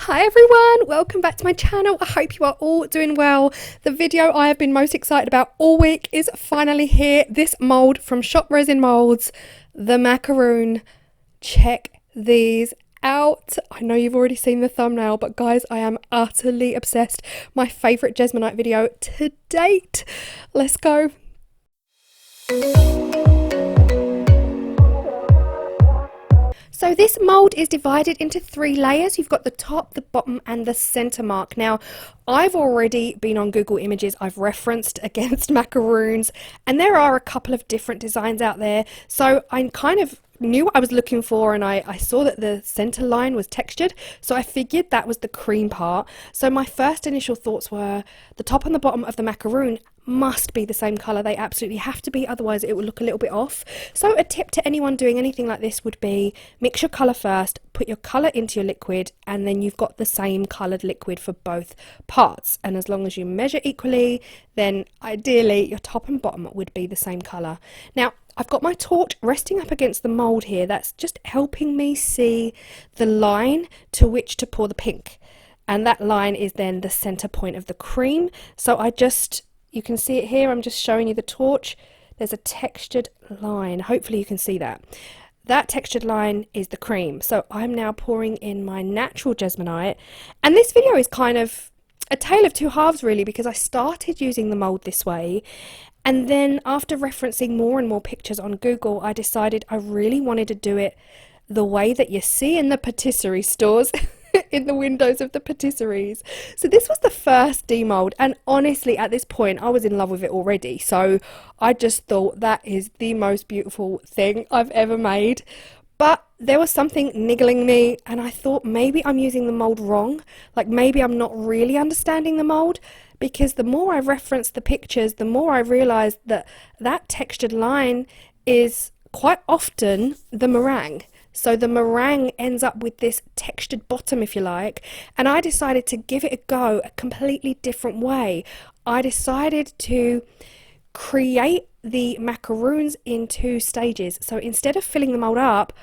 Hi everyone, welcome back to my channel. I hope you are all doing well. The video I have been most excited about all week is finally here. This mould from Shop Resin Moulds, the macaroon. Check these out. I know you've already seen the thumbnail, but guys, I am utterly obsessed. My favourite Jesmonite video to date. Let's go. So this mould is divided into 3 layers. You've got the top, the bottom and the centre mark. Now, I've already been on Google Images. I've referenced against macaroons and there are a couple of different designs out there. So I kind of knew what I was looking for, and I saw that the centre line was textured. So I figured that was the cream part. So my first initial thoughts were the top and the bottom of the macaroon must be the same colour. They absolutely have to be, otherwise it will look a little bit off. So a tip to anyone doing anything like this would be mix your colour first, put your colour into your liquid, and then you've got the same coloured liquid for both parts. And as long as you measure equally, then ideally your top and bottom would be the same colour. Now, I've got my torch resting up against the mould here. That's just helping me see the line to which to pour the pink. And that line is then the centre point of the cream. So you can see it here. I'm just showing you the torch. There's a textured line. Hopefully you can see that. That textured line is the cream. So I'm now pouring in my natural Jesmonite. And this video is kind of a tale of two halves really, because I started using the mould this way. And then after referencing more and more pictures on Google, I decided I really wanted to do it the way that you see in the patisserie stores. In the windows of the patisseries. So this was the first demold, and honestly at this point I was in love with it already. So I just thought that is the most beautiful thing I've ever made. But there was something niggling me, and I thought maybe I'm using the mold wrong. Like maybe I'm not really understanding the mold, because the more I referenced the pictures, the more I realized that that textured line is quite often the meringue. So the meringue ends up with this textured bottom, if you like, and I decided to give it a go a completely different way. I decided to create the macaroons in 2 stages. So instead of filling the mold up,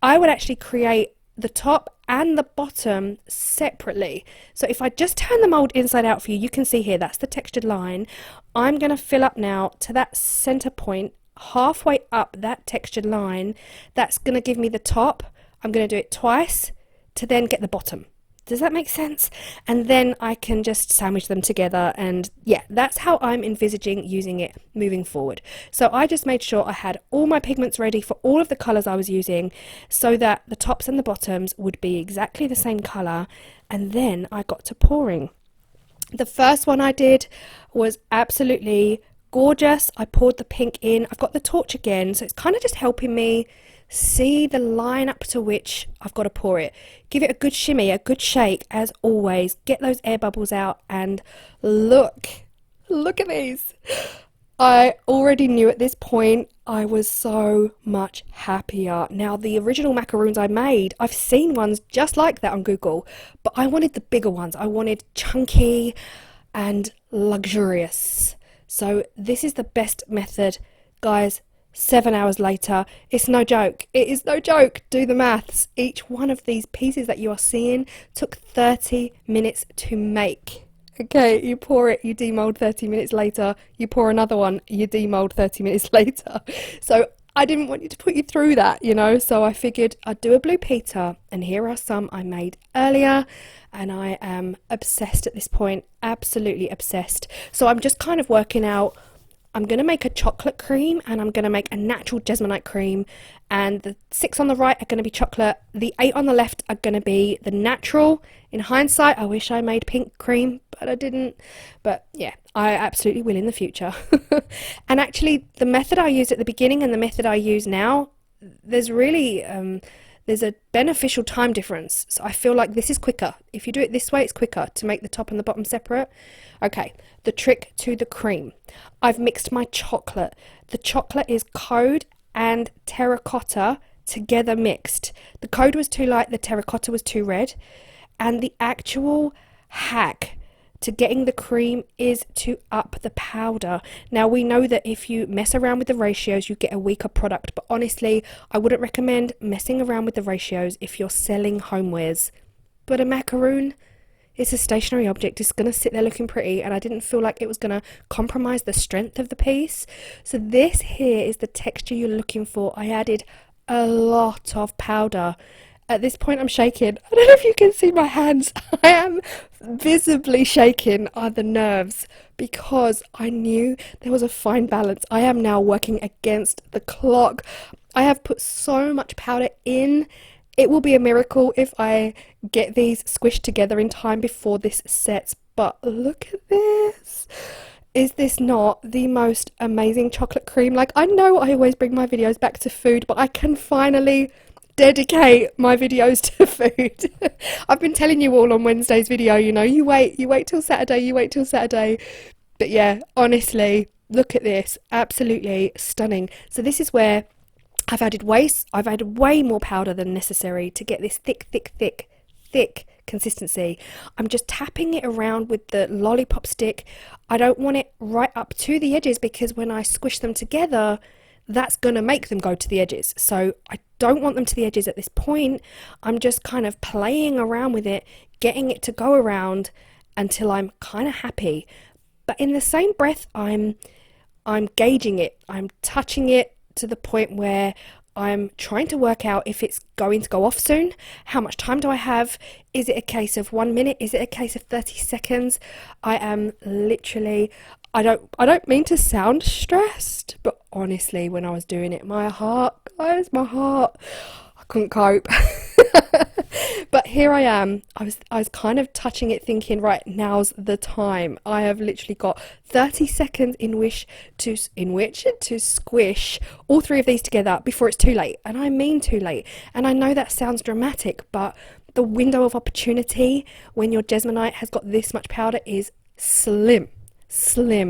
I would actually create the top and the bottom separately. So if I just turn the mold inside out for you, you can see here, that's the textured line. I'm going to fill up now to that center point, halfway up that textured line. That's going to give me the top. I'm going to do it twice to then get the bottom. Does that make sense? And then I can just sandwich them together, and yeah, that's how I'm envisaging using it moving forward. So I just made sure I had all my pigments ready for all of the colours I was using, so that the tops and the bottoms would be exactly the same colour, and then I got to pouring. The first one I did was absolutely gorgeous. I poured the pink in. I've got the torch again, so it's kind of just helping me see the line up to which I've got to pour it. Give it a good shimmy, a good shake as always. Get those air bubbles out, and look at these. I already knew at this point I was so much happier. Now the original macaroons I made, I've seen ones just like that on Google, but I wanted the bigger ones. I wanted chunky and luxurious. So this is the best method, guys. 7 hours later, it's no joke. It is no joke. Do the maths. Each one of these pieces that you are seeing took 30 minutes to make. Okay, you pour it, you demold 30 minutes later. You pour another one, you demold 30 minutes later. So I didn't want you to put you through that, you know, so I figured I'd do a Blue Peter, and here are some I made earlier, and I am obsessed at this point, absolutely obsessed. So I'm just kind of working out, I'm going to make a chocolate cream, and I'm going to make a natural Jesmonite cream, and the 6 on the right are going to be chocolate, the 8 on the left are going to be the natural. In hindsight, I wish I made pink cream, but I didn't. But yeah, I absolutely will in the future. And actually, the method I used at the beginning and the method I use now, there's really there's a beneficial time difference. So I feel like this is quicker. If you do it this way, it's quicker to make the top and the bottom separate. Okay, the trick to the cream. I've mixed my chocolate. The chocolate is Code and terracotta together mixed. The Code was too light, the terracotta was too red. And the actual hack to getting the cream is to up the powder. Now we know that if you mess around with the ratios you get a weaker product, but honestly I wouldn't recommend messing around with the ratios if you're selling homewares. but a macaroon, it's a stationary object. It's going to sit there looking pretty, and I didn't feel like it was going to compromise the strength of the piece. So this here is the texture you're looking for. I added a lot of powder. At this point I'm shaking. I don't know if you can see my hands. I am visibly shaking are the nerves, because I knew there was a fine balance. I am now working against the clock. I have put so much powder in. It will be a miracle if I get these squished together in time before this sets. But look at this. Is this not the most amazing chocolate cream? Like, I know I always bring my videos back to food, but I can finally dedicate my videos to food. I've been telling you all on Wednesday's video, you know, you wait till Saturday. But yeah, honestly, look at this. Absolutely stunning. So this is where I've added way more powder than necessary to get this thick consistency. I'm just tapping it around with the lollipop stick. I don't want it right up to the edges, because when I squish them together, that's going to make them go to the edges. So I don't want them to the edges at this point. I'm just kind of playing around with it, getting it to go around until I'm kind of happy. But in the same breath, I'm gauging it. I'm touching it to the point where I'm trying to work out if it's going to go off soon. How much time do I have? Is it a case of 1 minute? Is it a case of 30 seconds? I am literally, I don't mean to sound stressed, but honestly, when I was doing it, my heart, guys, I couldn't cope. But here I am. I was kind of touching it, thinking, right, now's the time. I have literally got 30 seconds in which to squish all three of these together before it's too late. And I mean too late. And I know that sounds dramatic, but the window of opportunity when your Jesmonite has got this much powder is slim.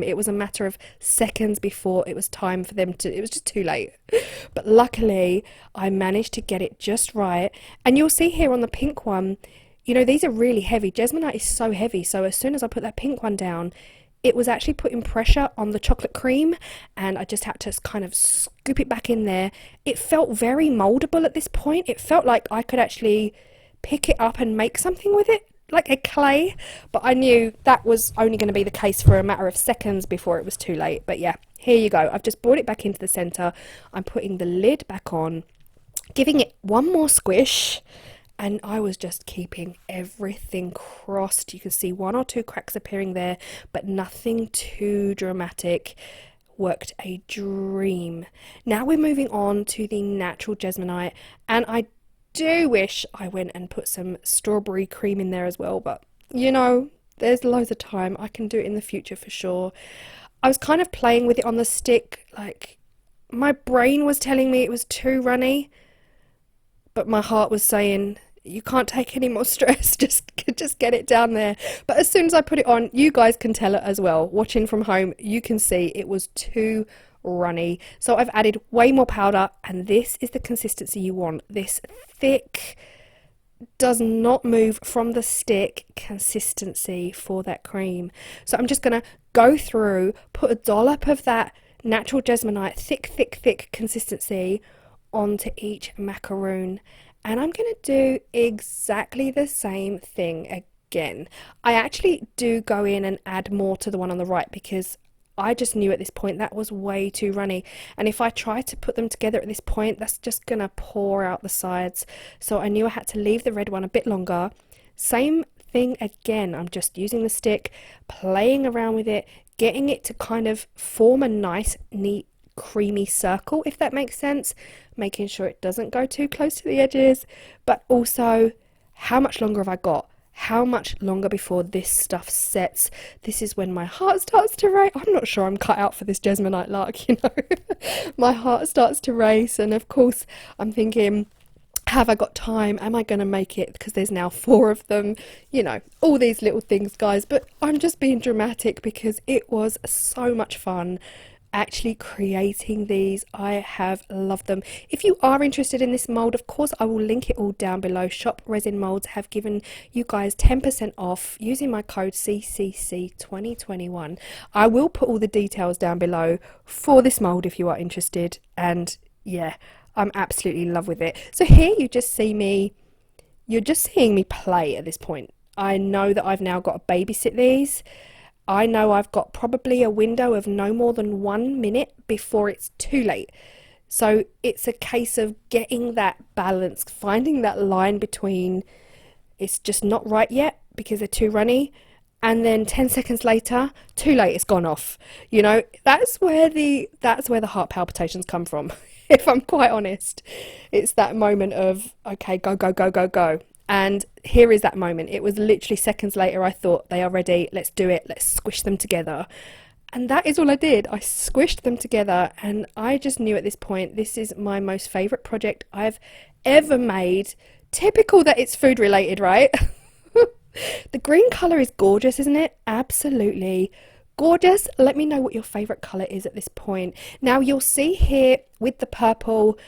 It was a matter of seconds before it was time for them to, it was just too late. But luckily I managed to get it just right. And you'll see here on the pink one, you know, these are really heavy. Jesmonite is so heavy, so as soon as I put that pink one down, it was actually putting pressure on the chocolate cream, and I just had to kind of scoop it back in there. It felt very moldable at this point. It felt like I could actually pick it up and make something with it, like a clay, but I knew that was only going to be the case for a matter of seconds before it was too late. But yeah, here you go. I've just brought it back into the center. I'm putting the lid back on, giving it one more squish, and I was just keeping everything crossed. You can see 1 or 2 cracks appearing there, but nothing too dramatic. Worked a dream. Now we're moving on to the natural Jesmonite, and I do wish I went and put some strawberry cream in there as well, but you know, there's loads of time. I can do it in the future for sure. I was kind of playing with it on the stick, like my brain was telling me it was too runny, but my heart was saying, you can't take any more stress, just get it down there. But as soon as I put it on, you guys can tell it as well. Watching from home, you can see it was too runny. So I've added way more powder, and this is the consistency you want. This thick, does not move from the stick consistency for that cream. So I'm just going to go through, put a dollop of that natural Jesmonite, thick consistency onto each macaroon. And I'm going to do exactly the same thing again. I actually do go in and add more to the one on the right, because I just knew at this point that was way too runny, and if I try to put them together at this point, that's just gonna pour out the sides. So I knew I had to leave the red one a bit longer. Same thing again, I'm just using the stick, playing around with it, getting it to kind of form a nice, neat, creamy circle, if that makes sense, making sure it doesn't go too close to the edges. But also, how much longer have I got? How much longer before this stuff sets? This is when my heart starts to race. I'm not sure I'm cut out for this Jesmonite lark, you know. My heart starts to race, and of course I'm thinking, have I got time? Am I going to make it? Because there's now 4 of them, you know, all these little things, guys. But I'm just being dramatic because it was so much fun actually creating these. I have loved them. If you are interested in this mold, of course I will link it all down below. Shop Resin Molds have given you guys 10% off using my code CCC2021. I will put all the details down below for this mold if you are interested, and yeah, I'm absolutely in love with it. So here you just see me You're just seeing me play at this point. I know that I've now got to babysit these. I know I've got probably a window of no more than 1 minute before it's too late. So it's a case of getting that balance, finding that line between it's just not right yet because they're too runny, and then 10 seconds later, too late, it's gone off. You know, that's where the heart palpitations come from. If I'm quite honest, it's that moment of, okay, go, go, go, go, go. And here is that moment. It was literally seconds later, I thought, they are ready, let's do it, let's squish them together. And that is all I did. I squished them together, and I just knew at this point, this is my most favourite project I've ever made. Typical that it's food related, right? The green colour is gorgeous, isn't it? Absolutely gorgeous. Let me know what your favourite colour is at this point. Now you'll see here with the purple,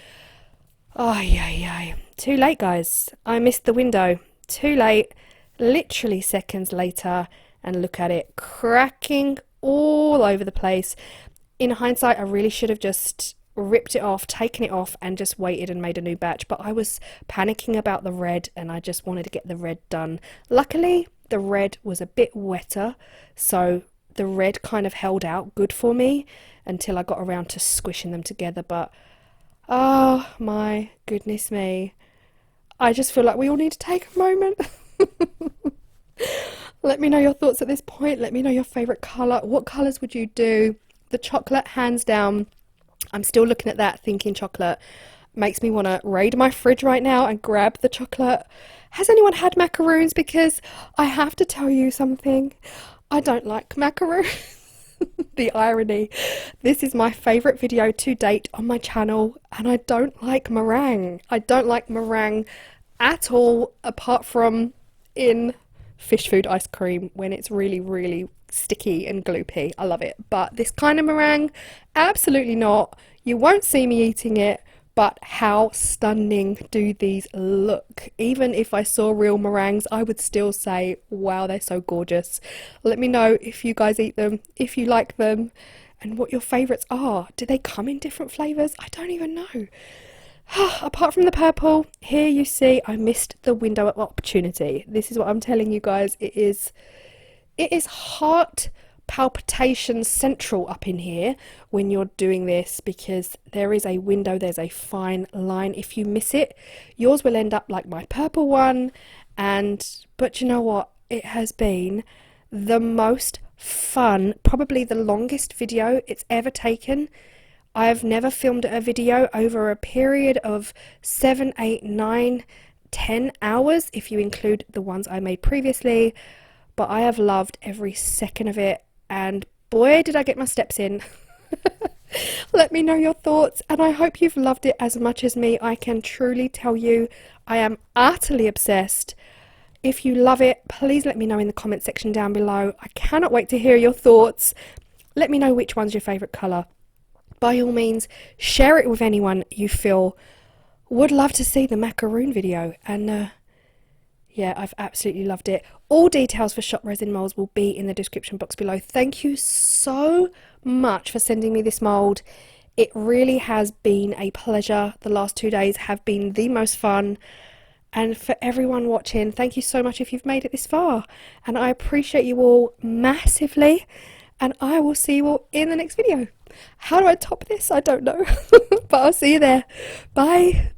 oh yeah, too late guys. I missed the window. Too late. Literally seconds later, and look at it, cracking all over the place. In hindsight, I really should have just ripped it off, taken it off, and just waited and made a new batch, but I was panicking about the red and I just wanted to get the red done. Luckily the red was a bit wetter, so the red kind of held out good for me until I got around to squishing them together. But oh my goodness me, I just feel like we all need to take a moment. Let me know your thoughts at this point. Let me know your favourite colour. What colours would you do? The chocolate, hands down. I'm still looking at that thinking chocolate. Makes me want to raid my fridge right now and grab the chocolate. Has anyone had macaroons? Because I have to tell you something. I don't like macaroons. The irony. This is my favourite video to date on my channel, and I don't like meringue. I don't like meringue at all, apart from in fish food ice cream when it's really, really sticky and gloopy. I love it. But this kind of meringue, absolutely not. You won't see me eating it, but how stunning do these look? Even if I saw real meringues, I would still say, wow, they're so gorgeous. Let me know if you guys eat them, if you like them, and what your favourites are. Do they come in different flavours? I don't even know. Apart from the purple, here you see I missed the window of opportunity. This is what I'm telling you guys. It is heart palpitation central up in here when you're doing this, because there is a window, there's a fine line. If you miss it, yours will end up like my purple one. But you know what? It has been the most fun, probably the longest video it's ever taken. I've never filmed a video over a period of 7, 8, 9, 10 hours, if you include the ones I made previously. But I have loved every second of it, and boy did I get my steps in. Let me know your thoughts, and I hope you've loved it as much as me. I can truly tell you I am utterly obsessed. If you love it, please let me know in the comment section down below. I cannot wait to hear your thoughts. Let me know which one's your favourite colour. By all means, share it with anyone you feel would love to see the macaroon video. And yeah, I've absolutely loved it. All details for shop resin molds will be in the description box below. Thank you so much for sending me this mold. It really has been a pleasure. The last 2 days have been the most fun. And for everyone watching, thank you so much if you've made it this far. And I appreciate you all massively. And I will see you all in the next video. How do I top this? I don't know. But I'll see you there. Bye.